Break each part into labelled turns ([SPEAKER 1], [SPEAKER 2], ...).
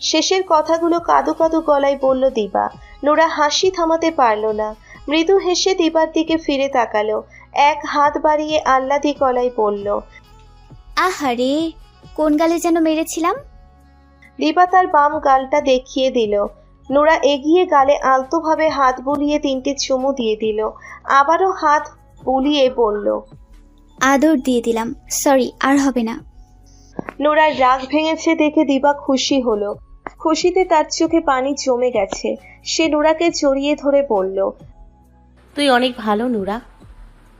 [SPEAKER 1] শেষের কথাগুলো কাঁদো কাঁদো গলায় বলল দিবা। নোরা হাসি থামাতে পারল না। মৃদু হেসে দিবার দিকে ফিরে তাকালো। এক হাত বাড়িয়ে আহ্লাদি গলায় বলল,
[SPEAKER 2] আহারে, কোন গালে যেন মেরেছিলাম।
[SPEAKER 1] দিবা তার বাম গালটা দেখিয়ে দিল। নোরা এগিয়ে গালে আলতোভাবে হাত বুলিয়ে 3টে চুমু দিয়ে দিল। আবারও হাত বুলিয়ে বলল,
[SPEAKER 2] আদর দিয়ে দিলাম, সরি, আর হবে না।
[SPEAKER 1] নোরার রাগ ভেঙেছে দেখে দিবা খুশি হলো। খুশিতে তার চোখে পানি জমে গেছে। সে নোরাকে জড়িয়ে ধরে বলল,
[SPEAKER 3] তুই অনেক ভালো নুরা।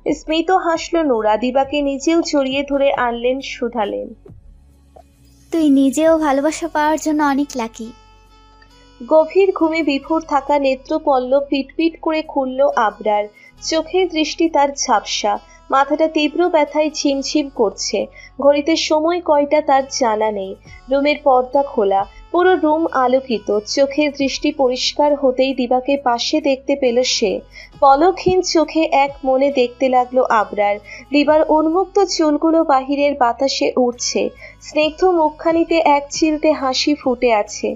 [SPEAKER 1] স্মিত হাসলো নোরা। দিবাকে নিজেও জড়িয়ে ধরে আনলেন, শুধালেন,
[SPEAKER 2] তুই নিজেও ভালোবাসা পাওয়ার জন্য অনেক লাকি।
[SPEAKER 1] গভীর ঘুমে বিভোর থাকা নেত্রপল্লব পিটপিট করে খুলল আবরার। চোখের দৃষ্টি তার ঝাপসা, মাথাটা তীব্র ব্যথায় ঝিমঝিম করছে। ঘড়িতে সময় কয়টা তার জানা নেই। রুমের পর্দা খোলা, পুরো রুম আলোকিত। চোখের দৃষ্টি পরিষ্কার হতেই দিবাকে পাশে দেখতে পেল সে। পলকহীন চোখে এক মনে দেখতে লাগলো আবরার। দিবার উন্মুক্ত চুলগুলো বাহিরের বাতাসে উড়ছে। স্নিগ্ধ মুখখানিতে এক চিলতে হাসি ফুটে আছে।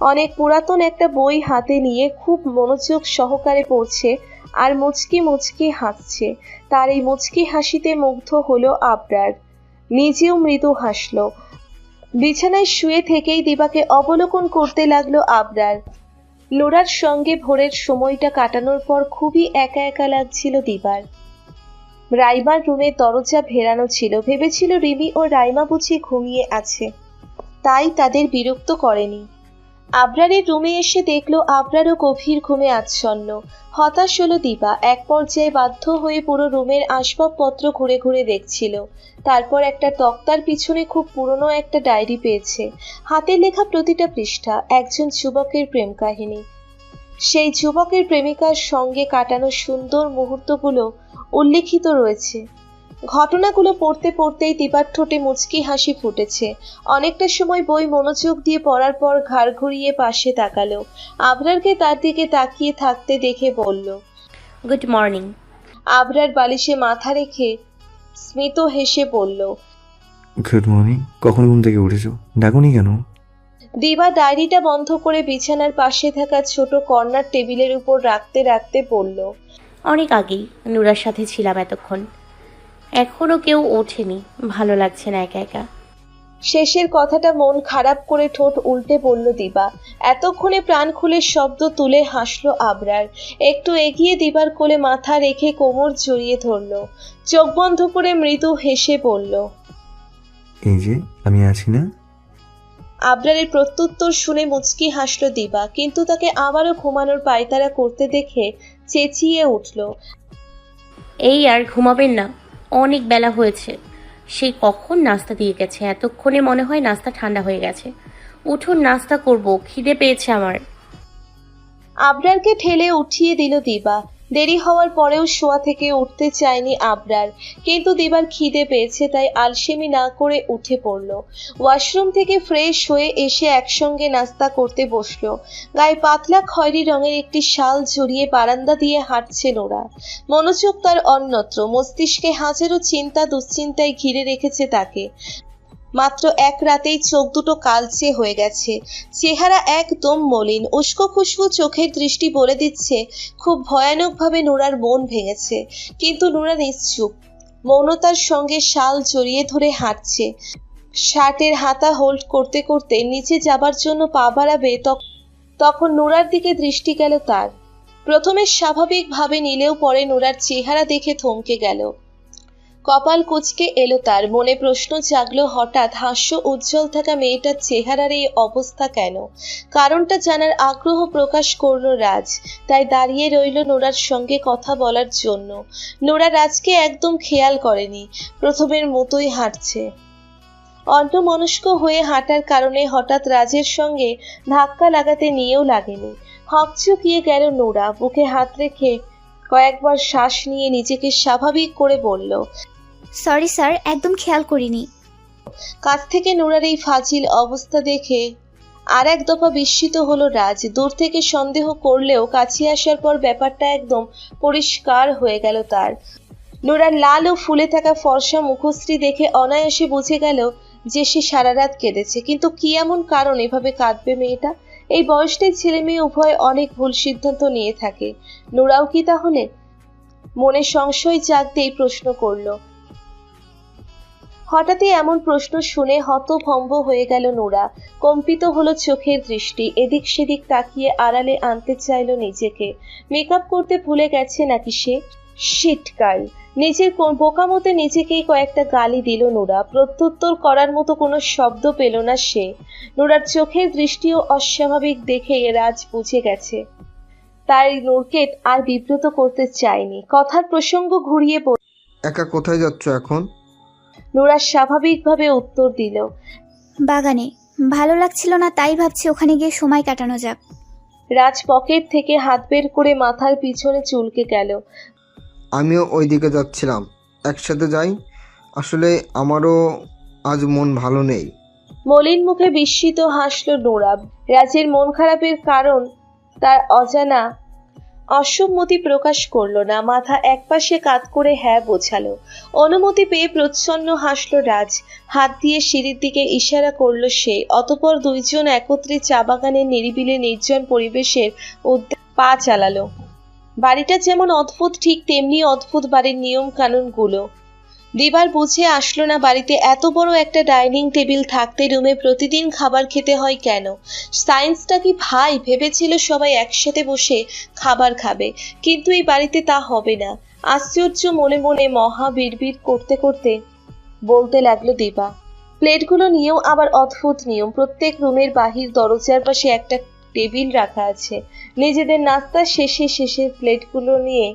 [SPEAKER 1] অনেক পুরাতন একটা বই হাতে নিয়ে খুব মনোযোগ সহকারে পড়ছে আর মুচকি মুচকি হাসছে। তার এই মুচকি হাসিতে মুগ্ধ হলো আবরার। নিজেও মৃদু হাসলো। বিছানায় শুয়ে থেকেই দিবাকে অবলোকন করতে লাগলো আবরার। নোরার সঙ্গে ভোরের সময়টা কাটানোর পর খুবই একা একা লাগছিল দিবার। রাইমার রুমে দরজা ভেরানো ছিল। ভেবেছিল রিমি ও রাইমা বুঝি ঘুমিয়ে আছে, তাই তাদের বিরক্ত করেনি। আবরারের রুমে এসে দেখলো আবরারও গভীর ঘুমে আচ্ছন্ন। হতাশ হলো দিবা। এক পর্যায়ে বাধ্য হয়ে পুরো রুমের আসবাবপত্র ঘুরে ঘুরে দেখছিল। তারপর একটা তক্তার পিছনে খুব পুরনো একটা ডায়েরি পেয়েছে। হাতে লেখা প্রতিটা পৃষ্ঠা একজন যুবকের প্রেম কাহিনী। সেই যুবকের প্রেমিকার সঙ্গে কাটানো সুন্দর মুহূর্তগুলো উল্লেখিত রয়েছে। ঘটনাগুলো পড়তে পড়তেই দিবার ঠোঁটে মুচকি হাসি ফুটেছে। অনেকটা সময় বই মনোযোগ দিয়ে পড়ার পর ঘাড় ঘুরিয়ে পাশে তাকালো। আবরারকে তার দিকে তাকিয়ে থাকতে দেখে বলল,
[SPEAKER 3] গুড মর্নিং।
[SPEAKER 1] আবরার বালিশে মাথা রেখে স্মিত হেসে বলল,
[SPEAKER 4] গুড মর্নিং। কখন ঘুম থেকে উঠেছো? ডাকুনি কেন?
[SPEAKER 1] দিবা ডায়েরিটা বন্ধ করে বিছানার পাশে থাকা ছোট কর্নার টেবিলের উপর রাখতে রাখতে বলল,
[SPEAKER 3] অনেক আগেই নুরার সাথে ছিলাম এতক্ষণ। এখনো কেউ ওঠেনি, ভালো লাগছে না একা একা।
[SPEAKER 1] শেষের কথাটা মন খারাপ করে ঠোঁট উল্টে বলল দিবা। এতক্ষণে প্রাণ খুলে শব্দ তুলে হাসলো আবরার। একটু এগিয়ে দিবার কোলে মাথা রেখে কোমর জড়িয়ে ধরল। চোখ বন্ধ করে মৃদু হেসে বলল,
[SPEAKER 4] এই যে আমি আছি না?
[SPEAKER 1] আবরারের প্রত্যুত্তর শুনে মুচকি হাসলো দিবা, কিন্তু তাকে আবারও ঘুমানোর পায়তারা করতে দেখে চেঁচিয়ে উঠল,
[SPEAKER 3] এই আর ঘুমাবেন না? অনেক বেলা হয়েছে, সেই কখন নাস্তা দিয়ে গেছে। এতক্ষণে মনে হয় নাস্তা ঠান্ডা হয়ে গেছে। উঠুন, নাস্তা করব, খিদে পেয়েছে আমার।
[SPEAKER 1] আবরারকে ঠেলে উঠিয়ে দিল দিবা। দেরি হওয়ার পরেও শোয়া থেকে উঠতে চায়নি আবরার, কিন্তু দিবার খিদে পেয়েছে তাই আলসেমি না করে উঠে পড়ল। ওয়াশরুম থেকে ফ্রেশ হয়ে এসে একসঙ্গে নাস্তা করতে বসলো। গায়ে পাতলা খয়েরি রঙের একটি শাল জড়িয়ে বারান্দা দিয়ে হাঁটছে নোরা। মনোযোগ তার অন্যত্র। মস্তিষ্কে হাজারো চিন্তা দুশ্চিন্তায় ঘিরে রেখেছে তাকে। মাত্র এক রাতেই চোখ দুটো কালচে হয়ে গেছে। চেহারা একদম মলিন। উস্কো খুস্কো চোখের দৃষ্টি বলে দিচ্ছে খুব ভয়ানকভাবে নোরার মন ভেঙেছে। কিন্তু নোরা নিশ্চুপ, মৌনতার সঙ্গে শাল জড়িয়ে ধরে হাঁটছে। শার্টের হাতা হোল্ড করতে করতে নিচে যাবার জন্য পা বাড়াবে তখন নোরার দিকে দৃষ্টি গেল তার। প্রথমে স্বাভাবিকভাবে নিলেও পরে নোরার চেহারা দেখে থমকে গেল। কপাল কুঁচকে এলো তার। মনে প্রশ্ন জাগলো, হঠাৎ হাস্য উজ্জ্বল থাকা মেয়েটার চেহারার এই অবস্থা কেন? কারণটা জানার আগ্রহ প্রকাশ করলো রাজ। তাই দাঁড়িয়ে রইল নোরার সঙ্গে কথা বলার জন্য। নোরা রাজকে একদম খেয়াল করেনি, প্রথমের মতোই হাঁটছে। অন্যমনস্ক হয়ে হাঁটার কারণে হঠাৎ রাজের সঙ্গে ধাক্কা লাগাতে নিয়েও লাগেনি। হকচকিয়ে গেল নোরা। বুকে হাত রেখে কয়েকবার শ্বাস নিয়ে নিজেকে স্বাভাবিক করে বলল,
[SPEAKER 2] সরি স্যার, একদম খেয়াল করিনি।
[SPEAKER 1] কাছ থেকে নোরার এই ফাজিল অবস্থা দেখে আর এক দফা বিস্মিত হলো রাজ। দূর থেকে সন্দেহ করলেও কাছে আসার পর ব্যাপারটা একদম পরিষ্কার হয়ে গেল তার। নোরার লাল ও ফুলে থাকা ফর্সা মুখশ্রী দেখে অনায়াসে বুঝে গেল যে সে সারা রাত কেঁদেছে, কিন্তু কি এমন কারণ এভাবে কাঁদবে মেয়েটা? এই বয়সটাই ছেলে মেয়ে উভয় অনেক ভুল সিদ্ধান্ত নিয়ে থাকে। নোরাও কি তাহলে? মনে সংশয় জাগতেই প্রশ্ন করলো। হঠাৎই এমন প্রশ্ন শুনে হতভম্ব হয়ে গেল নোরা। কম্পিত হলো চোখের দৃষ্টি, এদিক সেদিক তাকিয়ে আড়ালে আনতে চাইল নিজেকে। মেকআপ করতে ভুলে গেছে নাকি সে? Sheet girl! নিজের বোকামতে নিজেকেই কয়েকটা গালি দিল নোরা। প্রত্যুত্তর করার মতো কোনো শব্দ পেল না সে। নোরার চোখের দৃষ্টিও অস্বাভাবিক দেখে রাজ বুঝে গেছে। তাই নূরকে আর বিব্রত করতে চায়নি। কথার প্রসঙ্গ ঘুরিয়ে বলল,
[SPEAKER 5] একা কোথায় যাচ্ছ এখন?
[SPEAKER 1] নোরা স্বাভাবিকভাবে উত্তর দিল,
[SPEAKER 2] বাগানে। ভালো লাগছিল না, তাই ভাবছি ওখানে গিয়ে সময় কাটানো যাক।
[SPEAKER 1] রাজ পকেট থেকে হাত বের করে মাথার পিছনে চুলকে গেল।
[SPEAKER 5] আমিও ওই দিকে যাচ্ছিলাম, একসাথে যাই। আসলে আমারও আজ মন ভালো নেই।
[SPEAKER 1] মলিন মুখে বিস্মিত হাসল নোরা। রাজের মন খারাপের কারণ তার অজানা অসম্মতি প্রকাশ করলো না। মাথা একপাশে কাত করে হ্যাঁ বোঝালো। অনুমতি পেয়ে প্রচ্ছন্ন হাসল রাজ। হাত দিয়ে সিঁড়ির দিকে ইশারা করলো সে। অতঃপর দুইজন একত্রে চা বাগানের নিরিবিলি নির্জন পরিবেশের উদ্দেশ্যে পা চালালো। বাড়িটা যেমন অদ্ভুত, ঠিক তেমনি অদ্ভুত বাড়ির নিয়ম কানুনগুলো। দিবার বুঝে আসলো না বাড়িতে এত বড় একটা ডাইনিং টেবিল থাকতে রুমে প্রতিদিন খাবার খেতে হয় কেন? সায়েন্সটা কি ভাই ভেবেছিল সবাই একসাথে বসে খাবার খাবে, কিন্তু এই বাড়িতে তা হবে না। আশ্চর্য মনে মনে মহা বিড়বিড় করতে করতে বলতে লাগলো দিবা। প্লেটগুলো নিয়েও আবার অদ্ভুত নিয়ম। প্রত্যেক রুমের বাহির দরজার পাশে একটা টেবিল রাখা আছে। নিজেদের নাস্তা শেষে প্লেটগুলো নিয়ে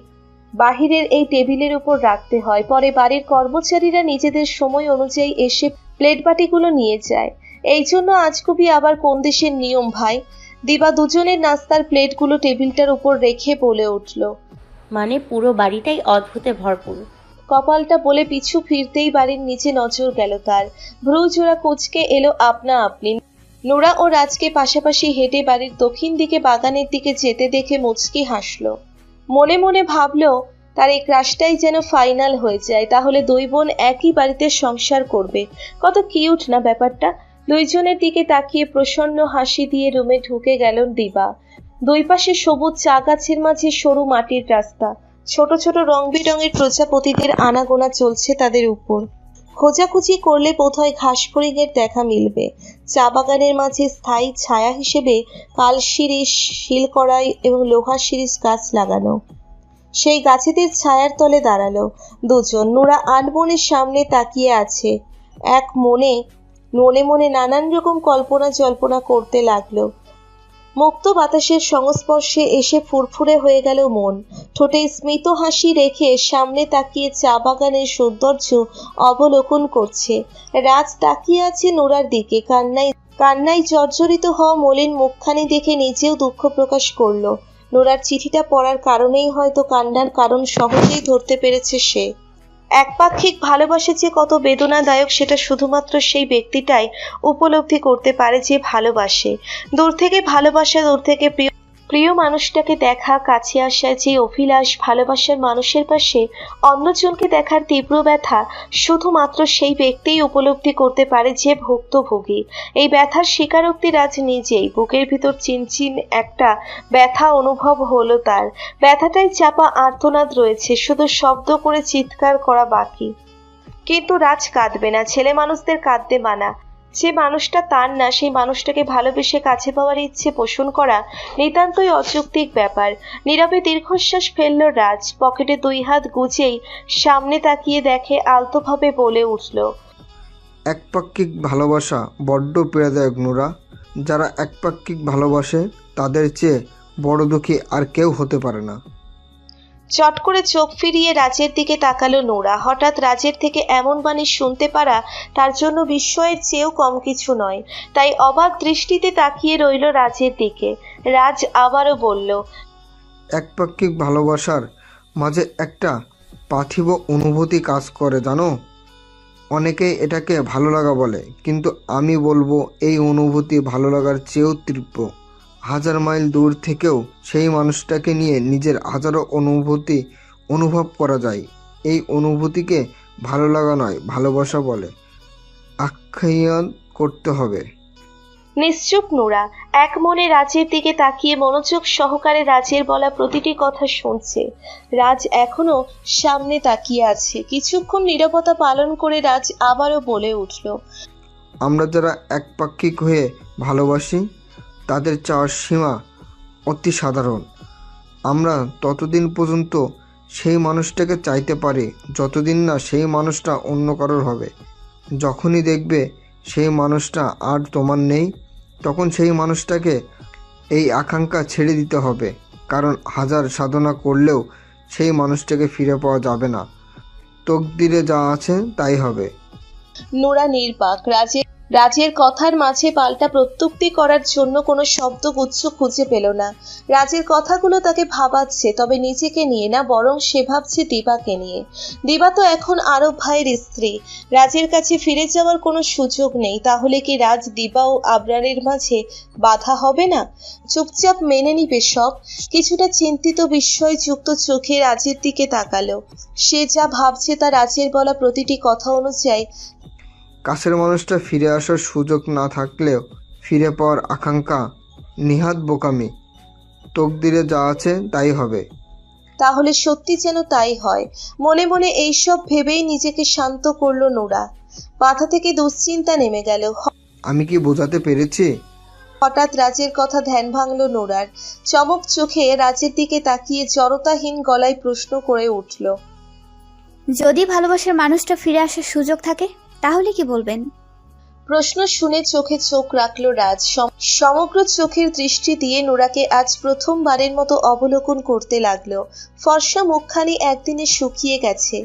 [SPEAKER 1] বাহিরের এই টেবিলের উপর রাখতে হয়। পরে বাড়ির কর্মচারীরা নিজেদের সময় অনুযায়ী এসে প্লেট বাটিগুলো নিয়ে যায়। এই জন্য আজগুবি আবার কোন দেশের নিয়ম ভাই? দিবা দুজনের নাস্তার প্লেটগুলো টেবিলটার উপর রেখে বলে উঠল,
[SPEAKER 3] মানে পুরো বাড়িটাই অদ্ভুতে ভরপুর।
[SPEAKER 1] কপালটা বলে পিছু ফিরতেই বাড়ির নিচে নজর গেল তার। ভ্রু জোড়া কুঁচকে এলো আপনা আপনি। নোরা ও রাজকে পাশাপাশি হেঁটে বাড়ির দক্ষিণ দিকে বাগানের দিকে যেতে দেখে মুচকি হাসলো। মনে মনে ভাবলো তার এই ক্রাশটাই যেন ফাইনাল হয়ে যায়, তাহলে দুই বোন একই বাড়িতে সংসার করবে। কত কিউট না ব্যাপারটা। দুইজনের দিকে তাকিয়ে প্রসন্ন হাসি দিয়ে রুমে ঢুকে গেল দিবা। দুই পাশে সবুজ চা গাছের মাঝে সরু মাটির রাস্তা। ছোট ছোট রং বেরঙের প্রজাপতিদের আনাগোনা চলছে তাদের উপর। খোঁজাখুঁজি করলে বোধহয় ঘাস ফড়িংয়ের দেখা মিলবে। চা বাগানের মাঝে স্থায়ী ছায়া হিসেবে কালশিরিষ, শিলকড়াই এবং লোহার শিরিষ গাছ লাগানো। সেই গাছেদের ছায়ার তলে দাঁড়ালো দুজন। নোরা আনমনের সামনে তাকিয়ে আছে। এক মনে মনে নানান রকম কল্পনা জল্পনা করতে লাগলো। মুক্ত বাতাসের সংস্পর্শে এসে ফুরফুরে হয়ে গেল মন। ঠোঁটে স্মিত হাসি রেখে সামনে তাকিয়ে চা বাগানের সৌন্দর্য অবলোকন করছে। রাজ তাকিয়ে আছে নোরার দিকে। কান্নায় জর্জরিত হওয়া মলিন মুখখানি দেখে নিজেও দুঃখ প্রকাশ করলো। নোরার চিঠিটা পড়ার কারণেই হয়তো কান্নার কারণ সহজেই ধরতে পেরেছে সে। একপাক্ষিক ভালোবাসা যে কত বেদনাদায়ক সেটা শুধুমাত্র সেই ব্যক্তিটাই উপলব্ধি করতে পারে যে ভালোবাসে। দূর থেকে ভালোবাসা, দূর থেকে প্রিয় মানুষটাকে দেখা, কাছে আসা, যে অভিলাষ, ভালোবাসার মানুষের পাশে অন্যজনকে দেখার তীব্র ব্যথা শুধুমাত্র সেই ব্যক্তিই উপলব্ধি করতে পারে যে ভুক্তভোগী। এই ব্যথার স্বীকারোক্তি রাজ নিজেই। বুকের ভিতর চিনচিন একটা ব্যথা অনুভব হলো তার। ব্যথাটাই চাপা আর্তনাদ রয়েছে, শুধু শব্দ করে চিৎকার করা বাকি। কিন্তু রাজ কাঁদবে না, ছেলে মানুষদের কাঁদতে মানা। যে মানুষটা তার না, সেই মানুষটাকে ভালোবেসে কাছে পাওয়ার ইচ্ছে পোষণ করা নিতান্তই অযৌক্তিক ব্যাপার। নীরবে দীর্ঘশ্বাস ফেলল রাজ। পকেটে দুই হাত গুজেই সামনে তাকিয়ে দেখে আলতোভাবে বলে উঠল,
[SPEAKER 5] একপাক্ষিক ভালোবাসা বড্ড পীড়াদায়ক নোরা। যারা একপাক্ষিক ভালোবাসে তাদের চেয়ে বড় দুঃখী আর কেউ হতে পারে না।
[SPEAKER 1] চট করে চোখ ফিরিয়ে রাজের দিকে তাকালো নোরা। হঠাৎ রাজের থেকে এমন বাণী শুনতে পারা তার জন্য বিস্ময়ের চেয়েও কম কিছু নয়। তাই অবাক দৃষ্টিতে তাকিয়ে রইল রাজের দিকে। রাজ আবারও বলল,
[SPEAKER 5] একপাক্ষিক ভালোবাসার মাঝে একটা পার্থিব অনুভূতি কাজ করে জানো। অনেকেই এটাকে ভালো লাগা বলে, কিন্তু আমি বলবো এই অনুভূতি ভালো লাগার চেয়েও তীব্র। হাজার মাইল দূর থেকেও সেই মানুষটাকে নিয়ে নিজের হাজারো অনুভূতি অনুভব করা যায়। এই অনুভূতিকে ভালো লাগা নয়, ভালোবাসা বলে। আখ্যায়ন করতে হবে।
[SPEAKER 1] নিশ্চুপ নোরা এক মনে রাজের দিকে তাকিয়ে মনোযোগ সহকারে রাজের বলা প্রতিটি কথা শুনছে। রাজ এখনো সামনে তাকিয়ে আছে। কিছুক্ষণ নীরবতা পালন করে রাজ আবারও বলে উঠল,
[SPEAKER 5] আমরা যারা একপাক্ষিক হয়ে ভালোবাসি তাদের চাওয়ার সীমা অতি সাধারণ। আমরা ততদিন পর্যন্ত সেই মানুষটাকে চাইতে পারি যতদিন না সেই মানুষটা অন্য কারোর হবে। যখনই দেখবে সেই মানুষটা আর তোমার নেই, তখন সেই মানুষটাকে এই আকাঙ্ক্ষা ছেড়ে দিতে হবে। কারণ হাজার সাধনা করলেও সেই মানুষটাকে ফিরে পাওয়া যাবে না। তকদিরে যা আছে তাই হবে।
[SPEAKER 1] নোরা নির্বাক। রাজের কথার মাঝে পাল্টা প্রত্যুক্তি করার জন্য কোনো শব্দগুচ্ছ খুঁজে পেল না। রাজের কথাগুলো তাকে ভাবাচ্ছে, তবে নিজেকে নিয়ে না, বরং সে ভাবছে দিবাকে নিয়ে। দিবা তো এখন আরব ভাইয়ের স্ত্রী। রাজের কাছে ফিরে যাওয়ার কোনো সুযোগ নেই। তাহলে কি রাজ দিবা ও আবরারের মাঝে বাধা হবে না? চুপচাপ মেনে নিবে সব? কিছুটা চিন্তিত বিস্ময়যুক্ত চোখে রাজের দিকে তাকালো। সে যা ভাবছে তা রাজের বলা প্রতিটি কথা অনুযায়ী
[SPEAKER 5] কাছের মানুষটা ফিরে আসার সুযোগ না থাকলেও ফিরে পাওয়ার আকাঙ্ক্ষা নিহাত বোকামি। তকদিরে যা আছে তাই হবে।
[SPEAKER 1] তাহলে সত্যি যেন তাই হয়। মনে মনে এইসব ভেবেই নিজেকে শান্ত করলো নোরা। মাথা থেকে দুশ্চিন্তা নেমে গেল।
[SPEAKER 5] আমি কি বোঝাতে পেরেছি?
[SPEAKER 1] হঠাৎ রাজের কথা ধ্যান ভাঙলো নোরার। চমক চোখে রাজের দিকে তাকিয়ে জড়তাহীন গলায় প্রশ্ন করে উঠল,
[SPEAKER 2] যদি ভালোবাসার মানুষটা ফিরে আসার সুযোগ থাকে তাহলে কি বলবেন?
[SPEAKER 1] প্রশ্ন শুনে চোখে চোখ রাখলো রাজ। সমগ্র চোখের দৃষ্টি দিয়ে নোরাকে আজ প্রথমবারের মতো অবলোকন করতে লাগলো। ফর্সা মুখখানি একদিনে শুকিয়ে গেছে।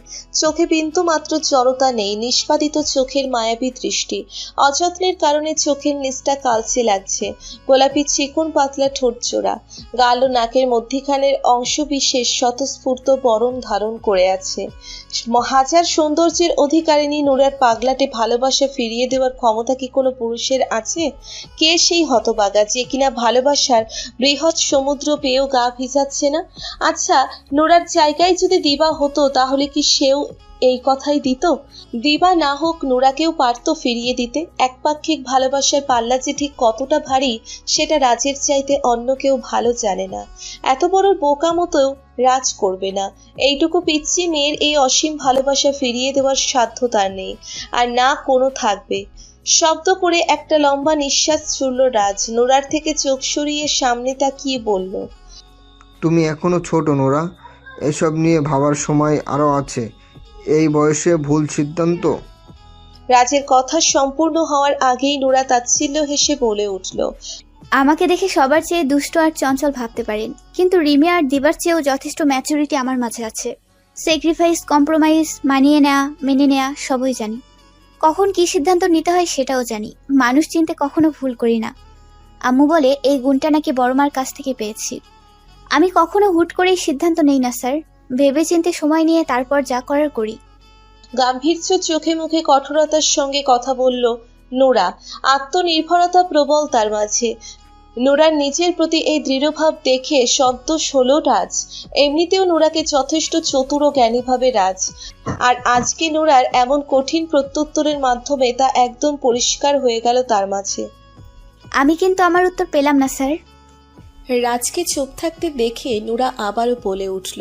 [SPEAKER 1] চোখে বিন্দু মাত্র জড়তা নেই। নিষ্পাদিত চোখের মায়াবী দৃষ্টি। অযত্নের কারণে চোখের নিচটা কালচে লাগছে। গোলাপি চিকন পাতলা ঠোঁট জোড়া। গাল ও নাকের মধ্যিখানের অংশ বিশেষ স্বতঃস্ফূর্ত বরণ ধারণ করে আছে। হাজার সৌন্দর্যের অধিকারিণী নোরার পাগলাটে ভালোবাসা ফিরিয়ে দেওয়ার ক্ষমতা কি কোনো পুরুষের আছে? কে সেই হতবাগা যে কিনা ভালোবাসার বৃহৎ সমুদ্র পেয়েও গা ভিজাচ্ছে না? আচ্ছা, নোরার জায়গায় যদি দিবা হতো তাহলে কি সেও এই কথাই দিত? দিবা না হোক নোরাকেও পারতো ফিরিয়ে দিতে। একপাক্ষিক ভালোবাসার পাল্লা যে ঠিক কতটা ভারী সেটা রাজের চাইতে অন্য কেউ ভালো জানে না। এত বড় বোকা মতো রাজ করবে না। এইটুকু পিচ্চি মেয়ের এই অসীম ভালোবাসা ফিরিয়ে দেওয়ার সাধ্য তার নেই, আর না কোনো থাকবে। শব্দ করে একটা লম্বা নিঃশ্বাস ছুড়ল রাজ। নোরার থেকে চোখ সরিয়ে সামনে তাকিয়ে বলল,
[SPEAKER 5] তুমি এখনো ছোট নোরা, এসব নিয়ে ভাবার সময় আরও আছে। এই বয়সে ভুল সিদ্ধান্ত।
[SPEAKER 1] রাজের কথা সম্পূর্ণ হওয়ার আগেই নোরা তাচ্ছিল্য হেসে বলে উঠল,
[SPEAKER 2] আমাকে দেখে সবার চেয়ে দুষ্ট আর চঞ্চল ভাবতে পারেন, কিন্তু রিমি আর দিবার চেয়েও যথেষ্ট ম্যাচুরিটি আমার মাঝে আছে। স্যাক্রিফাইস, কম্প্রোমাইজ, মানিয়ে নেওয়া, মেনে নেওয়া সবই জানি। কখন কি সিদ্ধান্ত নিতে হয় সেটাও জানি। মানুষ চিনতে কখনো ভুল করি না। আম্মু বলে এই গুণটা নাকি বড়মার কাছ থেকে পেয়েছি। আমি কখনো হুট করেই সিদ্ধান্ত নেই না স্যার, ভেবে চিন্তে সময় নিয়ে তারপর যা করার করি।
[SPEAKER 1] গাম্ভীর্য চোখে মুখে কঠোরতার সঙ্গে কথা বলল নোরা। আত্মনির্ভরতা প্রবল তার মাঝে। নোরার নিজের প্রতি এই দৃঢ়ভাব দেখে সন্তোষ হলো রাজ। এমনিতেও নোরাকে যথেষ্ট চতুর ও জ্ঞানী ভাবে রাজ, আর আজকে নোরার এমন কঠিন প্রত্যুত্তরের মাধ্যমে তা একদম পরিষ্কার হয়ে গেল তার মাঝে।
[SPEAKER 2] আমি কিন্তু আমার উত্তর পেলাম না স্যার।
[SPEAKER 1] রাজকে চুপ থাকতে দেখে নোরা আবারও বলে উঠল।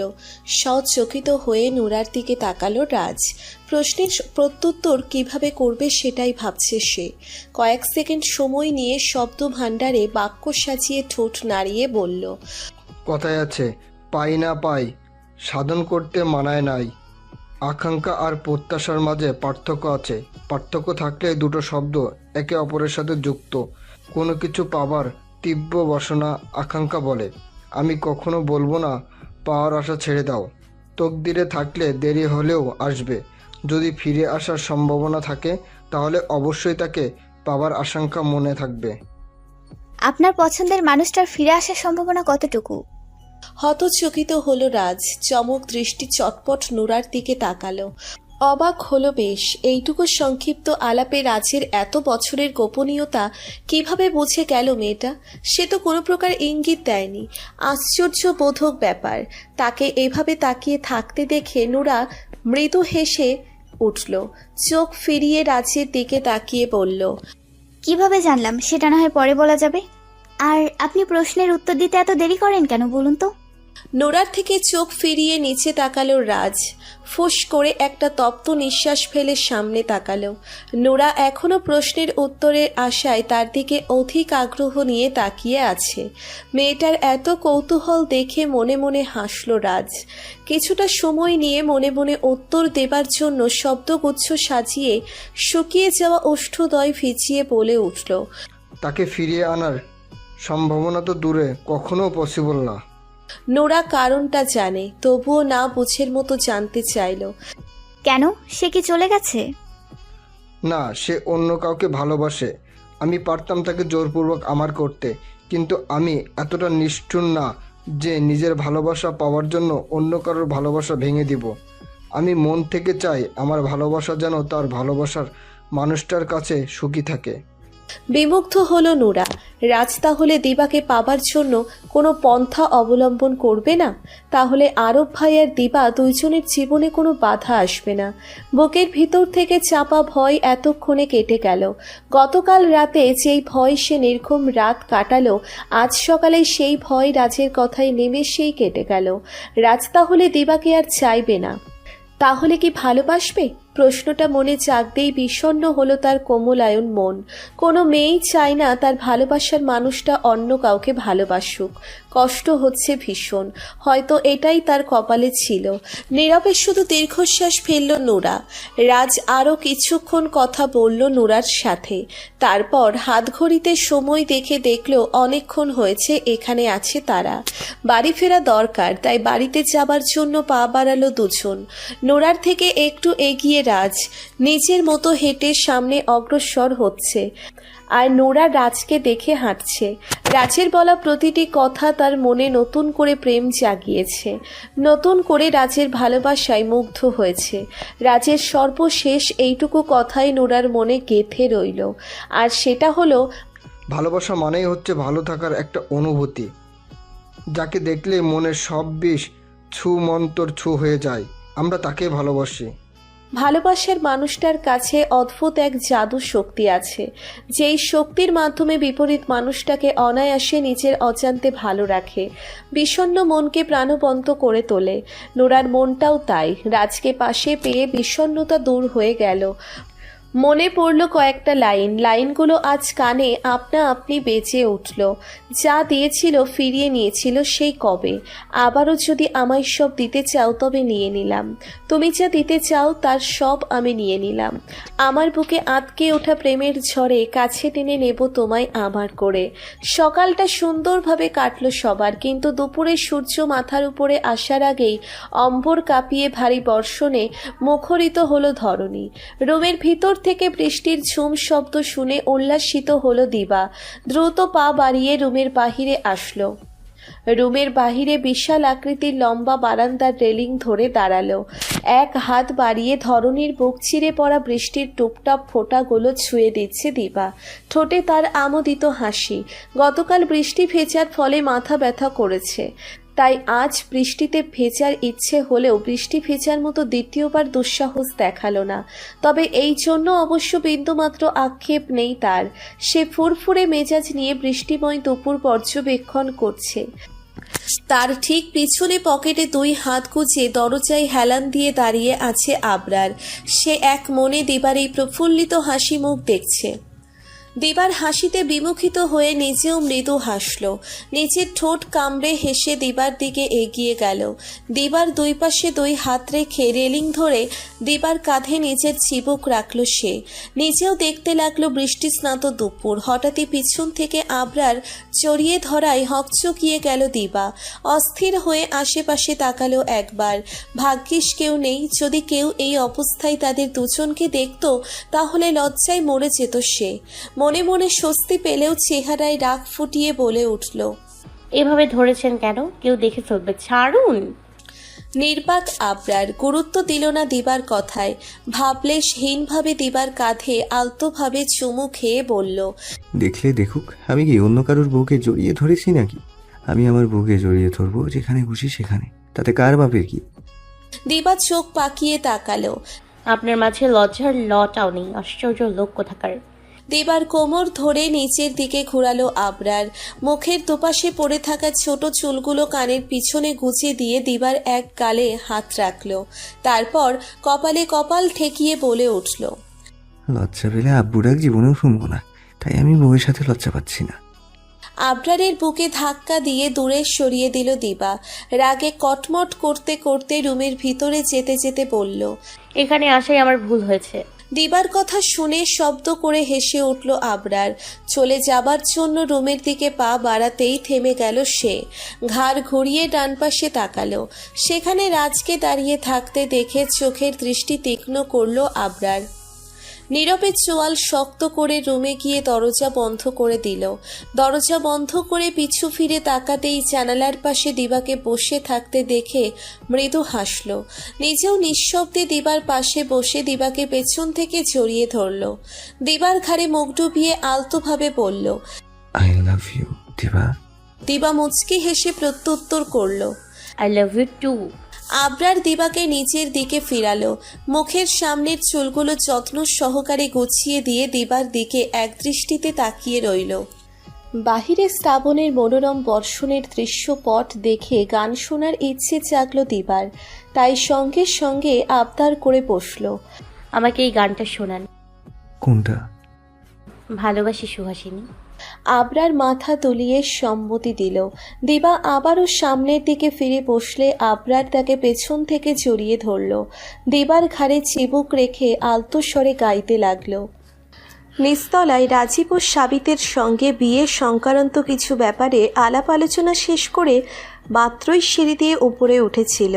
[SPEAKER 1] সচকিত হয়ে নোরার দিকে তাকালো রাজ। প্রশ্নের প্রত্যুত্তর কিভাবে করবে সেটাই ভাবছে সে। কয়েক সেকেন্ড সময় নিয়ে শব্দ ভাণ্ডারে বাক্য সাজিয়ে ঠোঁট নাড়িয়ে বলল,
[SPEAKER 5] কথায় আছে, পাই না পাই, সাধন করতে মানায় নাই। আকাঙ্ক্ষা আর প্রত্যাশার মাঝে পার্থক্য আছে। পার্থক্য থাকলে দুটো শব্দ একে অপরের সাথে যুক্ত। কোনো কিছু পাবার তীব্র বাসনা আকাঙ্ক্ষা বলে। আমি কখনো বলবো না পাওয়ার আশা ছেড়ে দাও। তকদিরে থাকলে দেরি হলেও আসবে। যদি ফিরে আসার সম্ভাবনা থাকে তাহলে অবশ্যই তাকে পাবার আশঙ্কা মনে থাকবে।
[SPEAKER 2] আপনার পছন্দের মানুষটার ফিরে আসার সম্ভাবনা কতটুকু?
[SPEAKER 1] হতচকিত হলো রাজ। চমক দৃষ্টি চটপট নোরার দিকে তাকালো। অবাক হলো বেশ। এইটুকু সংক্ষিপ্ত আলাপে রাজের এত বছরের গোপনীয়তা কিভাবে বুঝে গেল মেয়েটা? সে তো কোনো প্রকার ইঙ্গিত দেয়নি। আশ্চর্যবোধক ব্যাপার। তাকে এভাবে তাকিয়ে থাকতে দেখে নোরা মৃদু হেসে উঠল, চোখ ফিরিয়ে রাজের দিকে তাকিয়ে বলল,
[SPEAKER 2] কিভাবে জানলাম সেটা না হয় পরে বলা যাবে। আর আপনি প্রশ্নের উত্তর দিতে এত দেরি করেন কেন বলুন তো?
[SPEAKER 1] নোরার থেকে চোখ ফিরিয়ে নিচে তাকালো রাজ। ফুস করে একটা তপ্ত নিঃশ্বাস ফেলে সামনে তাকালো। নোরা এখনো প্রশ্নের উত্তরের আশায় তার দিকে অধিক আগ্রহ নিয়ে তাকিয়ে আছে। মেয়েটার এত কৌতূহল দেখে মনে মনে হাসল রাজ। কিছুটা সময় নিয়ে মনে মনে উত্তর দেবার জন্য শব্দগুচ্ছ সাজিয়ে শুকিয়ে যাওয়া ওষ্ঠদ্বয় ভিজিয়ে বলে উঠল,
[SPEAKER 5] তাকে ফিরিয়ে আনার সম্ভাবনা তো দূরে, কখনো পসিবল না।
[SPEAKER 1] নোরা কারণটা জানে, তবুও না বুঝের মতো জানতে চাইল।
[SPEAKER 2] কেন, সে কি চলে গেছে?
[SPEAKER 5] না, সে অন্য কাউকে ভালোবাসে। আমি পারতাম তাকে জোরপূর্বক আমার করতে, কিন্তু আমি এতটা নিষ্ঠুর না যে নিজের ভালোবাসা পাওয়ার জন্য অন্য কারোর ভালোবাসা ভেঙে দিব। আমি মন থেকে চাই আমার ভালোবাসা যেন তার ভালোবাসার মানুষটার কাছে সুখী থাকে।
[SPEAKER 1] বিমুগ্ধ হলো নোরা। রাজ তাহলে দিবাকে পাবার জন্য কোনো পন্থা অবলম্বন করবে না? তাহলে আরব ভাই আর দিবা দুইজনের জীবনে কোনো বাধা আসবে না। বুকের ভিতর থেকে চাপা ভয় এতক্ষণে কেটে গেল। গতকাল রাতে যেই ভয় সে নির্ঘুম রাত কাটালো, আজ সকালে সেই ভয় রাজের কথায় নিমেষেই কেটে গেল। রাজ তাহলে দিবাকে আর চাইবে না। তাহলে কি ভালোবাসবে? প্রশ্নটা মনে জাগতেই বিষণ্ণ হলো তার কোমলায়ন মন। কোনো মেয়েই চায় না তার ভালোবাসার মানুষটা অন্য কাউকে ভালোবাসুক। কষ্ট হচ্ছে ভীষণ, হয়তো এটাই তার কপালে ছিল। নীরবে শুধু দীর্ঘশ্বাস ফেলল নোরা। রাজ আরও কিছুক্ষণ কথা বলল নোরার সাথে। তারপর হাতঘড়িতে সময় দেখে দেখল অনেকক্ষণ হয়েছে এখানে আছে তারা। বাড়ি ফেরা দরকার, তাই বাড়িতে যাবার জন্য পা বাড়ালো দুজন। নোরার থেকে একটু এগিয়ে রাজ নিজের মতো হেঁটে সামনে অগ্রসর হচ্ছে, আর নোরা রাজকে দেখে হাঁটছে। রাজের বলা প্রতিটি কথা তার মনে নতুন করে প্রেম জাগিয়েছে, নতুন করে রাজের ভালোবাসায় মুগ্ধ হয়েছে। রাজের সর্বশেষ এইটুকু কথাই নোরার মনে গেঁথে রইল, আর সেটা হলো,
[SPEAKER 5] ভালোবাসা মানেই হচ্ছে ভালো থাকার একটা অনুভূতি, যাকে দেখলে মনের সব বিষ ছুমন্তর ছু হয়ে যায়। আমরা তাকে ভালোবাসি।
[SPEAKER 1] ভালোবাসার মানুষটার কাছে অদ্ভুত এক জাদু শক্তি আছে, যেই শক্তির মাধ্যমে বিপরীত মানুষটাকে অনায়াসে নিজের অজান্তে ভালো রাখে, বিষণ্ণ মনকে প্রাণবন্ত করে তোলে। নোরার মনটাও তাই। রাজকে পাশে পেয়ে বিষণ্ণতা দূর হয়ে গেল। মনে পড়ল কয়েকটা লাইনগুলো আজ কানে আপনা আপনি বেঁচে উঠল। যা দিয়েছিল ফিরিয়ে নিয়েছিল সেই কবে। আবারও যদি আমায় সব দিতে চাও তবে নিয়ে নিলাম। তুমি যা দিতে চাও তার সব আমি নিয়ে নিলাম। আমার বুকে আটকে ওঠা প্রেমের ঝড়ে কাছে টেনে নেব তোমায় আমার করে। সকালটা সুন্দরভাবে কাটলো সবার, কিন্তু দুপুরে সূর্য মাথার উপরে আসার আগেই অম্বর কাঁপিয়ে ভারী বর্ষণে মুখরিত হলো ধরণী। রুমের ভিতর থেকে বৃষ্টির ঝুম শব্দ শুনে উল্লাসিত হলো দিবা। দ্রুত পা বাড়িয়ে রুমের বাহিরে আসলো। রুমের বাহিরে বিশাল আকৃতির লম্বা বারান্দার রেলিং ধরে দাঁড়ালো। এক হাত বাড়িয়ে ধরণীর বুক চিরে পড়া বৃষ্টির টুপটাপ ফোঁটাগুলো ছুঁয়ে দিচ্ছে দিবা। ঠোঁটে তার আমোদিত হাসি। গতকাল বৃষ্টি ভেজার ফলে মাথা ব্যথা করেছে, তাই আজ বৃষ্টিতে ভেজার ইচ্ছে হলেও বৃষ্টি ভেজার মতো দ্বিতীয়বার দুঃসাহস দেখালো না। তবে এই জন্য অবশ্য বিন্দুমাত্র আক্ষেপ নেই তার। সে ফুরফুরে মেজাজ নিয়ে বৃষ্টিময় দুপুর পর্যবেক্ষণ করছে। তার ঠিক পিছনে পকেটে দুই হাত গুজে দরজায় হেলান দিয়ে দাঁড়িয়ে আছে আবরার। সে এক মনে দিবার এই প্রফুল্লিত হাসি মুখ দেখছে। দিবার হাসিতে বিমুখিত হয়ে নিজেও মৃদু হাসল। নিজের ঠোঁট কামড়ে হেসে দিবার দিকে এগিয়ে গেল। দিবার দুই পাশে দুই হাত রেখে রেলিং ধরে দিবার কাঁধে নিজের চিবুক রাখল সে। নিজেও দেখতে লাগলো বৃষ্টি স্নাত দুপুর। হঠাৎই পিছন থেকে আবরার জড়িয়ে ধরায় হকচকিয়ে গেল দিবা। অস্থির হয়ে আশেপাশে তাকালো একবার। ভাগ্যিস কেউ নেই। যদি কেউ এই অবস্থায় তাদের দুজনকে দেখত তাহলে লজ্জায় মরে যেত সে। মনে মনে স্বস্তি পেলেও চেহারায় রাগ ফুটিয়ে বলে উঠল,
[SPEAKER 3] এভাবে ধরেছেন কেন? কেউ দেখে ফেলবে, ছাড়ুন।
[SPEAKER 1] নির্বাক আবরার গুরুত্ব দিল না দিবার কথায়। ভাবলেশহীনভাবে দিবার কাঁধে আলতোভাবে চুমু খেয়ে বলল,
[SPEAKER 4] দেখলে দেখুক, আমি কি অন্য কারোর বউকে জড়িয়ে ধরেছি নাকি? আমি আমার বউকে জড়িয়ে ধরবো যেখানে খুশি সেখানে, তাতে কার বাপের কি?
[SPEAKER 1] দিবা চোখ পাকিয়ে তাকালো।
[SPEAKER 3] আপনার মাঝে লজ্জার লটাও নেই, আশ্চর্য লোক কোথাকার।
[SPEAKER 1] দিবার কোমর ধরে নিচের দিকে ঘোরালো আবরার। মুখের দুপাশে পড়ে থাকা ছোট চুলগুলো কানের পিছনে গুছিয়ে দিয়ে দিবার এক গালে হাত রাখলো। তারপর কপালে কপাল ঠেকিয়ে বলে উঠল,
[SPEAKER 4] লজ্জা পেলে আব্বু ডাক জীবনেও শুনবো না, তাই আমি বউয়ের সাথে লজ্জা পাচ্ছি না।
[SPEAKER 1] আবরারের বুকে ধাক্কা দিয়ে দূরে সরিয়ে দিল দিবা। রাগে কটমট করতে করতে রুমের ভিতরে যেতে যেতে বলল,
[SPEAKER 3] এখানে আসাই আমার ভুল হয়েছে।
[SPEAKER 1] দিবার কথা শুনে শব্দ করে হেসে উঠল আবরার। চলে যাবার জন্য রুমের দিকে পা বাড়াতেই থেমে গেল সে। ঘাড় ঘুরিয়ে ডান পাশে তাকালো। সেখানে রাজকে দাঁড়িয়ে থাকতে দেখে চোখের দৃষ্টি তীক্ষ্ণ করল আবরার। নীরবে চোয়াল শক্ত করে রুমে গিয়ে দরজা বন্ধ করে দিল। দরজা বন্ধ করে পিছু ফিরে তাকাতেই জানালার পাশে দিবাকে বসে থাকতে দেখে মৃদু হাসল। নিজেও নিঃশব্দে দিবার পাশে বসে দিবাকে পেছন থেকে জড়িয়ে ধরল। দিবার ঘাড়ে মুখ ডুবিয়ে আলতোভাবে বলল,
[SPEAKER 4] আই লাভ ইউ দিবা।
[SPEAKER 1] দিবা মুচকি হেসে প্রত্যুত্তর করল,
[SPEAKER 3] I love you too.
[SPEAKER 1] Abrar দিবাকে নিচের দিকে ফিরালো। মুখের সামনের চুলগুলো যত্ন সহকারে গুছিয়ে দিয়ে দিবার দিকে একদৃষ্টিতে তাকিয়ে রইল। বাহিরে শ্রাবণের মনোরম বর্ষণের দৃশ্যপট দেখে গান শোনার ইচ্ছে জাগলো দিবার। তাই সঙ্গে সঙ্গে আবদার করে বসল,
[SPEAKER 3] আমাকে এই গানটা শোনান।
[SPEAKER 4] কোনটা?
[SPEAKER 3] ভালোবাসি সুহাসিনী।
[SPEAKER 1] আবরার মাথা তুলিয়ে সম্মতি দিল। দিবা আবারও সামনের দিকে ফিরে বসলে আবরার তাকে পেছন থেকে জড়িয়ে ধরল। দিবার ঘাড়ে চিবুক রেখে আলতো স্বরে গাইতে লাগলো। নিচতলায় রাজীব ও সাবিতের সঙ্গে বিয়ে সংক্রান্ত কিছু ব্যাপারে আলাপ আলোচনা শেষ করে মাত্রই সিঁড়ি দিয়ে উপরে উঠেছিল।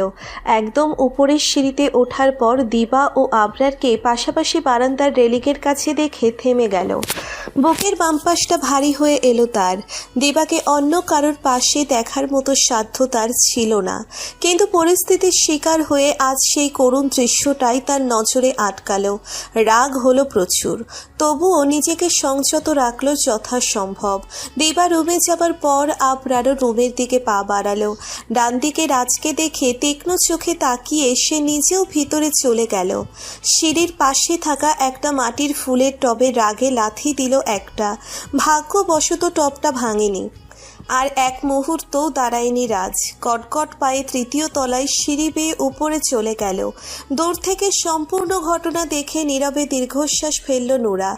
[SPEAKER 1] একদম উপরের সিঁড়িতে ওঠার পর দিবা ও আবরারকে পাশাপাশি বারান্দার রেলিংয়ের কাছে দেখে থেমে গেল। বুকের বাম পাশটা ভারী হয়ে এলো তার। দিবাকে অন্য কারোর পাশে দেখার মতো সাধ্য তার ছিল না, কিন্তু পরিস্থিতির শিকার হয়ে আজ সেই করুণ দৃশ্যটাই তার নজরে আটকালো। রাগ হলো প্রচুর, তবুও নিজেকে সংযত রাখলো যথাসম্ভব। দিবা রুমে যাবার পর আবরারও রুমের দিকে পা বাড়ালো। ডান দিকে রাজকে দেখে তীক্ষ্ণ চোখে তাকিয়ে সে নিজেও ভিতরে চলে গেল। সিঁড়ির পাশে থাকা একটা মাটির ফুলের টবে রাগে লাথি দিল একটা। ভাগ্যবশত টবটা ভাঙেনি। আর এক মুহূর্তও দাঁড়ায়নি রাজ। কটকট পায়ে তৃতীয় তলায় সিঁড়ি বেয়ে উপরে চলে গেল। দূর থেকে সম্পূর্ণ ঘটনা দেখে নীরবে দীর্ঘশ্বাস ফেলল নোরা।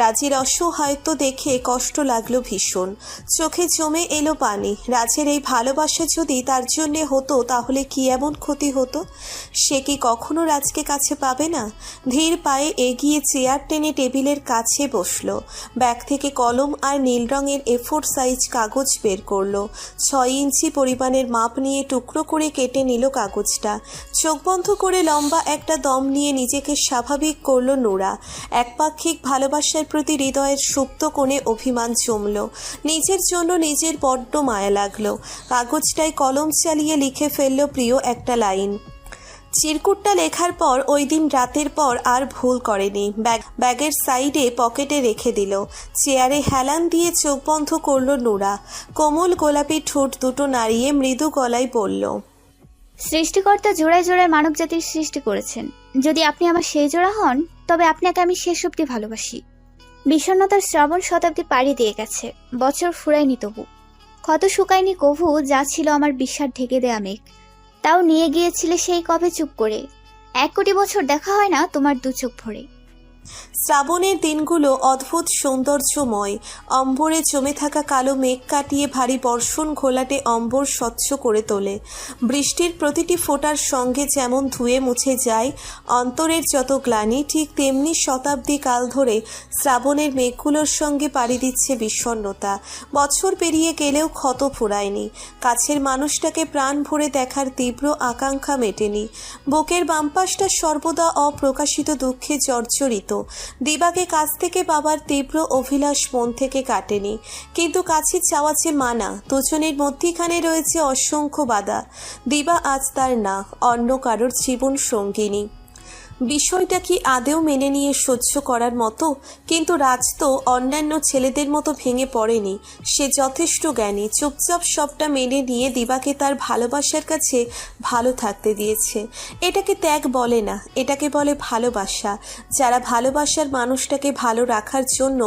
[SPEAKER 1] রাজের অসহায়ত্ব দেখে কষ্ট লাগলো ভীষণ। চোখে জমে এলো পানি। রাজের এই ভালোবাসা যদি তার জন্যে হতো তাহলে কি এমন ক্ষতি হতো? সে কি কখনো রাজকে কাছে পাবে না? ধীর পায়ে এগিয়ে চেয়ার টেনে টেবিলের কাছে বসলো। ব্যাগ থেকে কলম আর নীল রঙের A4 সাইজ কাগজ বের করলো। 6 ইঞ্চি পরিমাণের মাপ নিয়ে টুকরো করে কেটে নিল কাগজটা। চোখ বন্ধ করে লম্বা একটা দম নিয়ে নিজেকে স্বাভাবিক করলো নোরা। একপাক্ষিক ভালোবাসার প্রতি হৃদয়ের সুপ্ত কোণে অভিমান জমল। নিজের জন্য নিজের বড্ড মায়া লাগলো। কাগজটায় কলম চালিয়ে লিখে ফেলল প্রিয় একটা লাইন। চিরকুটটা লেখার পর ওই দিন রাতের পর আর ভুল করেনি। ব্যাগের সাইডে পকেটে রেখে দিল। চেয়ারে হেলান দিয়ে চোখ বন্ধ করল নোরা। কোমল গোলাপি ঠোঁট দুটো নাড়িয়ে মৃদু গলায় বলল,
[SPEAKER 2] সৃষ্টিকর্তা জোড়ায় জোড়ায় মানব জাতির সৃষ্টি করেছেন। যদি আপনি আমার সেই জোড়া হন, তবে আপনাকে আমি শেষ অব্দি ভালোবাসি। বিষণ্ণতার শ্রাবণ শতাব্দী পাড়ি দিয়ে গেছে, বছর ফুরায়নি তবু। ক্ষত শুকায়নি কভু, যা ছিল আমার বিশ্বাস ঢেকে দেয়া মেঘ। তাও নিয়ে গিয়েছিলে সেই কবে চুপ করে। 1 কোটি বছর দেখা হয় না তোমার দু চোখ ভরে।
[SPEAKER 1] শ্রাবণের দিনগুলো অদ্ভুত সৌন্দর্যময়। অম্বরে জমে থাকা কালো মেঘ কাটিয়ে ভারী বর্ষণ ঘোলাটে অম্বর স্বচ্ছ করে তোলে। বৃষ্টির প্রতিটি ফোঁটার সঙ্গে যেমন ধুয়ে মুছে যায় অন্তরের যত গ্লানি, ঠিক তেমনি শতাব্দী কাল ধরে শ্রাবণের মেঘগুলোর সঙ্গে পাড়ি দিচ্ছে বিষণ্ণতা। বছর পেরিয়ে গেলেও ক্ষত ফুরায়নি। কাছের মানুষটাকে প্রাণ ভরে দেখার তীব্র আকাঙ্ক্ষা মেটেনি। বুকের বামপাশটা সর্বদা অপ্রকাশিত দুঃখে জর্জরিত। দিবাকে কাছ থেকে পাবার তীব্র অভিলাষ মন থেকে কাটেনি। কিন্তু কাছে চাওয়া যে মানা, দুজনের মধ্যিখানে রয়েছে অসংখ্য বাধা। দিবা আজ তার না, অন্য কারোর জীবন সঙ্গিনী। বিষয়টা কি আদেও মেনে নিয়ে সহ্য করার মতো? কিন্তু রাজ তো অন্যান্য ছেলেদের মতো ভেঙে পড়েনি। সে যথেষ্ট জ্ঞানী, চুপচাপ সবটা মেনে নিয়ে দিবাকে তার ভালোবাসার কাছে ভালো থাকতে দিয়েছে। এটাকে ত্যাগ বলে না, এটাকে বলে ভালোবাসা। যারা ভালোবাসার মানুষটাকে ভালো রাখার জন্য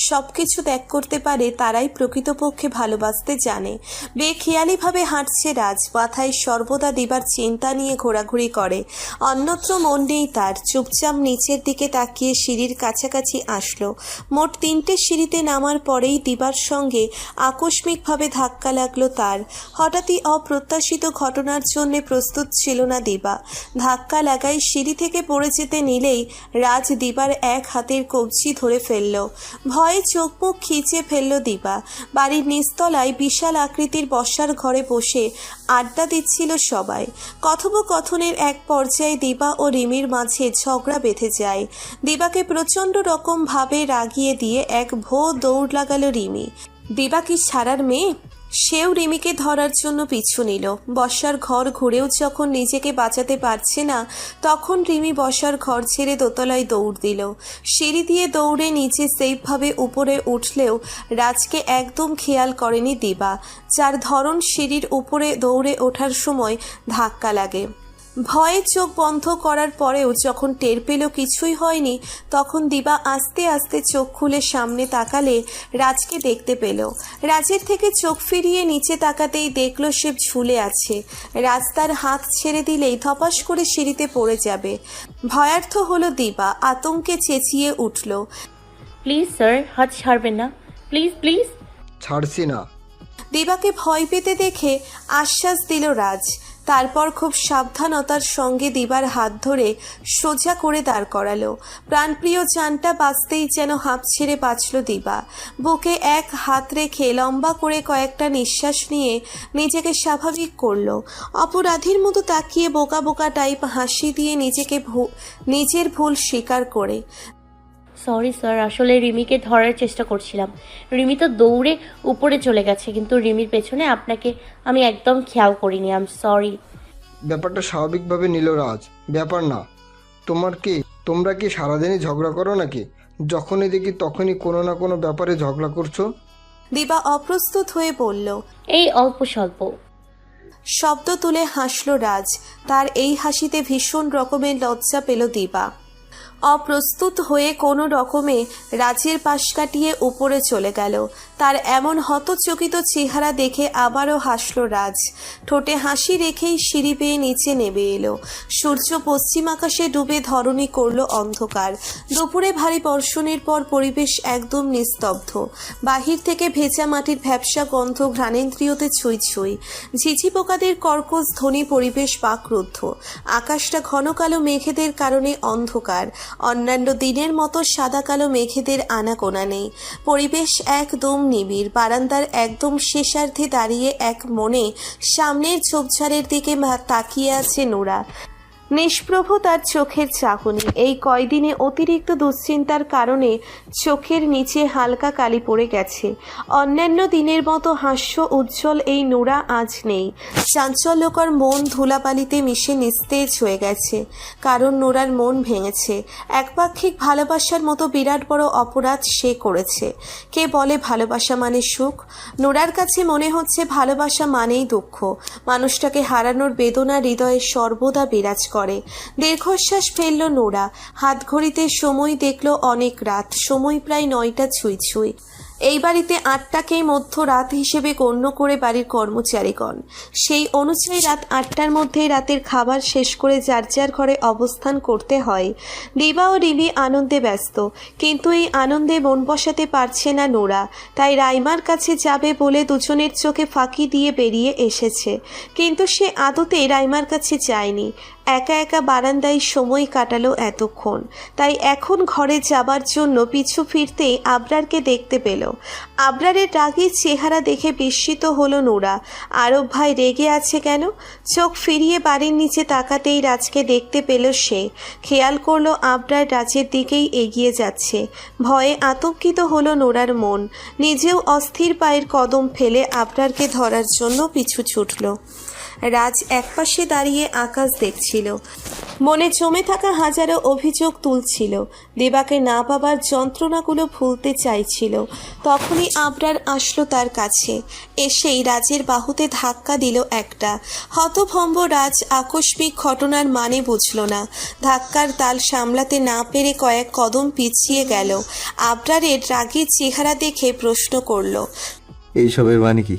[SPEAKER 1] সব কিছু ত্যাগ করতে পারে তারাই প্রকৃতপক্ষে ভালোবাসতে জানে। বেখেয়ালিভাবে হাঁটছে রাজ, মাথায় সর্বদা দিবার চিন্তা নিয়ে ঘোরাঘুরি করে। অন্যত্র মন নেই তার। চুপচাপ নিচের দিকে তাকিয়ে সিঁড়ির কাছাকাছি আসলো। মোট 3টে সিঁড়িতে নামার পরেই দিবার সঙ্গে আকস্মিকভাবে ধাক্কা লাগলো তার। হঠাৎই অপ্রত্যাশিত ঘটনার জন্য প্রস্তুত ছিল না দিবা। ধাক্কা লাগায় সিঁড়ি থেকে পড়ে যেতে নিলেই রাজ দিবার এক হাতের কবজি ধরে ফেলল। ভয়ে চোখ মুখ খিচে ফেলল দিবা। বাড়ির নিচতলায় বিশাল আকৃতির বসার ঘরে বসে আড্ডা দিচ্ছিল সবাই। কথোপকথনের এক পর্যায়ে দিবা ও রিমির মাঝে ঝগড়া বেঁধে যায়। দিবাকে প্রচণ্ড রকম ভাবে রাগিয়ে দিয়ে এক দৌড় লাগালো রিমি। দিবা কি ছাড়ার মেয়ে? সেও রিমিকে ধরার জন্য পিছু নিল। বসার ঘর ঘুরেও যখন নিজেকে বাঁচাতে পারছে না, তখন রিমি বসার ঘর ছেড়ে দোতলায় দৌড় দিল। সিঁড়ি দিয়ে দৌড়ে নিচে সেফভাবে উপরে উঠলেও রাজকে একদম খেয়াল করেনি দিবা, যার ধরন সিঁড়ির উপরে দৌড়ে ওঠার সময় ধাক্কা লাগে। ভয়ে চোখ বন্ধ করার পরেও যখন টের পেল কিছুই হয়নি, তখন দিবা আস্তে আস্তে চোখ খুলে সামনে তাকালে রাজকে দেখতে পেল। রাজের থেকে চোখ ফিরিয়ে নিচে তাকাতেই দেখল সে ঝুলে আছে। রাজ তার হাত ছেড়ে দিলেই ধপাস করে সিঁড়িতে পড়ে যাবে। ভয়ার্থ হলো দিবা, আতঙ্কে চেঁচিয়ে উঠল,
[SPEAKER 3] প্লিজ স্যার, হাত ছাড়বেন না, প্লিজ প্লিজ।
[SPEAKER 5] ছাড়ছি না।
[SPEAKER 1] দিবাকে ভয় পেতে দেখে আশ্বাস দিল রাজ। তারপর খুব সাবধানতার সঙ্গে দিবার হাত ধরে সোজা করে দাঁড় করালো। প্রাণপ্রিয় জানটা বাঁচতেই যেন হাঁপ ছেড়ে বাঁচল দিবা। বুকে এক হাত রেখে লম্বা করে কয়েকটা নিঃশ্বাস নিয়ে নিজেকে স্বাভাবিক করলো। অপরাধীর মতো তাকিয়ে বোকা বোকা টাইপ হাসি দিয়ে নিজের ভুল স্বীকার করে,
[SPEAKER 3] সরি স্যার, আসলে রিমিকে ধরার চেষ্টা করছিলাম। রিমি তো দৌড়ে উপরে চলে গেছে, কিন্তু রিমির পেছনে আপনাকে আমি একদম খেয়াল করিনি। I am sorry.
[SPEAKER 5] ব্যাপারটা স্বাভাবিকভাবে নিল রাজ। ব্যাপার না। তোমরা কি সারাদিনই ঝগড়া করো নাকি? যখনই দেখি তখনই কোনো না কোনো ব্যাপারে ঝগড়া করছো।
[SPEAKER 1] দিবা অপ্রস্তুত হয়ে বলল।
[SPEAKER 3] এই অল্প স্বল্প।
[SPEAKER 1] শব্দ তুলে হাসল রাজ। তার এই হাসিতে ভীষণ রকমের লজ্জা পেল দিবা। অপ্রস্তুত হয়ে কোনো রকমে রাজের পাশ কাটিয়ে উপরে চলে গেল। তার এমন হতচকিত চেহারা দেখে আবারও হাসল রাজ। ঠোঁটে হাসি রেখেই সিঁড়ি বেয়ে নিচে নেমে এলো। সূর্য পশ্চিম আকাশে ডুবে ধরণী করল অন্ধকার। দুপুরে ভারী বর্ষণের পর পরিবেশ একদম নিস্তব্ধ। বাহির থেকে ভেজা মাটির ভ্যাপসা গন্ধ ঘ্রাণেন্দ্রিয়তে ছুঁই ছুঁই। ঝিঝি পোকাদের কর্কশ ধ্বনি পরিবেশ বাকরুদ্ধ। আকাশটা ঘন কালো মেঘেদের কারণে অন্ধকার। অন্যান্য দিনের মতো সাদা কালো মেঘেদের আনাগোনা নেই। পরিবেশ একদম নিবিড়। বারান্দার একদম শেষার্ধে দাঁড়িয়ে এক মনে সামনের ঝোপঝাড়ের দিকে তাকিয়ে আছে নোরা। নিষ্প্রভ তার চোখের চাহনি। এই কয়দিনে অতিরিক্ত দুশ্চিন্তার কারণে চোখের নিচে হালকা কালি পড়ে গেছে। অন্যান্য দিনের মতো হাস্য উজ্জ্বল এই নোরা আজ নেই। চাঞ্চল্যকর মন ধুলাবালিতে মিশে নিস্তেজ হয়ে গেছে। কারণ নোরার মন ভেঙেছে। একপাক্ষিক ভালোবাসার মতো বিরাট বড় অপরাধ সে করেছে। কে বলে ভালোবাসা মানে সুখ? নোরার কাছে মনে হচ্ছে ভালোবাসা মানেই দুঃখ। মানুষটাকে হারানোর বেদনা হৃদয়ে সর্বদা বিরাজ করে। দীর্ঘশ্বাস ফেলল নোরা। হাত ঘড়িতে সময় দেখল অনেক রাত। সময় প্রায় 9টা ছুঁই ছুঁই। এই বাড়িতে 8টাকেই মধ্যরাত হিসেবে গণ্য করে বাড়ির কর্মচারীগণ। সেই অনুযায়ী রাত 8টার মধ্যেই রাতের খাবার শেষ করে যার যার ঘরে অবস্থান করতে হয়। দিবা ও রিমি আনন্দে ব্যস্ত, কিন্তু এই আনন্দে মন বসাতে পারছে না নোরা। তাই রাইমার কাছে যাবে বলে দুজনের চোখে ফাঁকি দিয়ে বেরিয়ে এসেছে। কিন্তু সে আদতে রাইমার কাছে যায়নি। একা একা বারান্দায় সময় কাটালো এতক্ষণ। তাই এখন ঘরে যাবার জন্য পিছু ফিরতেই আবরারকে দেখতে পেল। আবরারের রাগী চেহারা দেখে বিস্মিত হলো নোরা। আরব ভাই রেগে আছে কেন? চোখ ফিরিয়ে বাড়ির নিচে তাকাতেই রাজকে দেখতে পেল সে। খেয়াল করলো আবরার রাজের দিকেই এগিয়ে যাচ্ছে। ভয়ে আতঙ্কিত হলো নোরার মন। নিজেও অস্থির পায়ের কদম ফেলে আবরারকে ধরার জন্য পিছু ছুটল। রাজ একপাশে দাঁড়িয়ে আকাশ দেখছিল। মনে জমে থাকা হাজারো অভিযোগ তুলছিল, দেবাকে না পাবার যন্ত্রণাগুলো ভুলতে চাইছিল। তখনই আবরার আসলো তার কাছে, এসেই রাজের বাহুতে ধাক্কা দিল একটা। হতভম্ব রাজ আকস্মিক ঘটনার মানে বুঝল না, ধাক্কার তাল সামলাতে না পেরে কয়েক কদম পিছিয়ে গেল। আবরারের রাগী চেহারা দেখে প্রশ্ন করল,
[SPEAKER 4] এইসবের মানে কি?